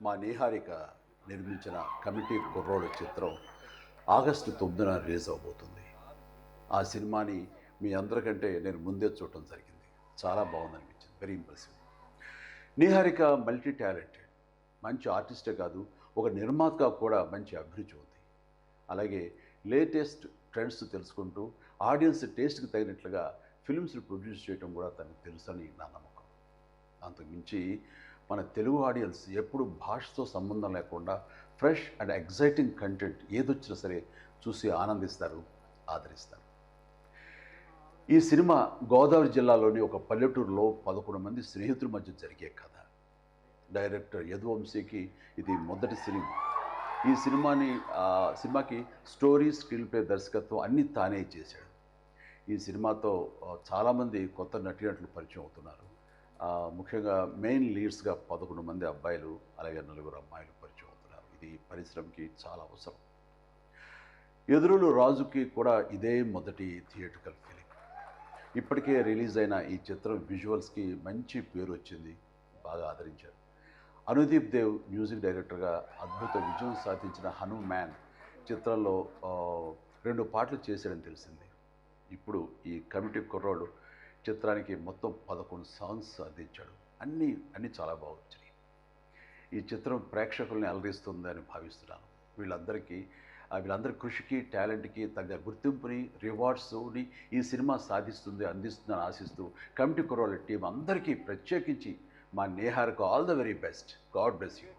మా నీహారిక నిర్మించిన కమిటీ కుర్రోడు చిత్రం ఆగస్టు 9న రిలీజ్ అవబోతుంది. ఆ సినిమాని మీ అందరికంటే నేను ముందే చూడటం జరిగింది. చాలా బాగుందనిపించింది. Very impressive. Niharika multi talented. మంచి ఆర్టిస్టే కాదు, ఒక నిర్మాతగా కూడా మంచి అభిరుచి ఉంది. అలాగే లేటెస్ట్ ట్రెండ్స్ తెలుసుకుంటూ ఆడియన్స్ టేస్ట్కి తగినట్లుగా ఫిల్మ్స్ని ప్రొడ్యూస్ చేయడం కూడా తనకు తెలుసని నా నమ్మకం. అంతకుమించి మన తెలుగు ఆడియన్స్ ఎప్పుడు భాషతో సంబంధం లేకుండా ఫ్రెష్ అండ్ ఎగ్జైటింగ్ కంటెంట్ ఏదొచ్చినా సరే చూసి ఆనందిస్తారు, ఆదరిస్తారు. ఈ సినిమా గోదావరి జిల్లాలోని ఒక పల్లెటూరులో 11 మంది స్నేహితుల మధ్య జరిగే కథ. డైరెక్టర్ యదువంశీకి ఇది మొదటి సినిమా. ఈ సినిమాకి స్టోరీ, స్క్రీన్ ప్లే, దర్శకత్వం అన్నీ తానే చేశాడు. ఈ సినిమాతో చాలామంది కొత్త నటీనటులు పరిచయం అవుతున్నారు. ముఖ్యంగా మెయిన్ లీడ్స్గా 11 మంది అబ్బాయిలు, అలాగే 4 అమ్మాయిలు పరిచయం అవుతున్నారు. ఇది పరిశ్రమకి చాలా అవసరం. ఎదురులు రాజుకి కూడా ఇదే మొదటి థియేట్రికల్ ఫిలిం. ఇప్పటికే రిలీజ్ అయిన ఈ చిత్రం విజువల్స్కి మంచి పేరు వచ్చింది, బాగా ఆదరించారు. అనుదీప్ దేవ్ మ్యూజిక్ డైరెక్టర్గా అద్భుత విజయం సాధించిన హనుమాన్ చిత్రంలో 2 పాటలు చేశాడని తెలిసింది. ఇప్పుడు ఈ కమిటీ కుర్రోడు చిత్రానికి మొత్తం 11 సాంగ్స్ అందించాడు. అన్నీ చాలా బాగా వచ్చినాయి. ఈ చిత్రం ప్రేక్షకుల్ని అలరిస్తుందని భావిస్తున్నాను. వీళ్ళందరి కృషికి, టాలెంట్కి తగ్గ గుర్తింపుని, రివార్డ్స్ని ఈ సినిమా అందిస్తుందని ఆశిస్తూ కమిటీ కుర్రోళ్ళ టీం అందరికీ ప్రత్యేకించి మా నేహార్కు all the very best. God bless you.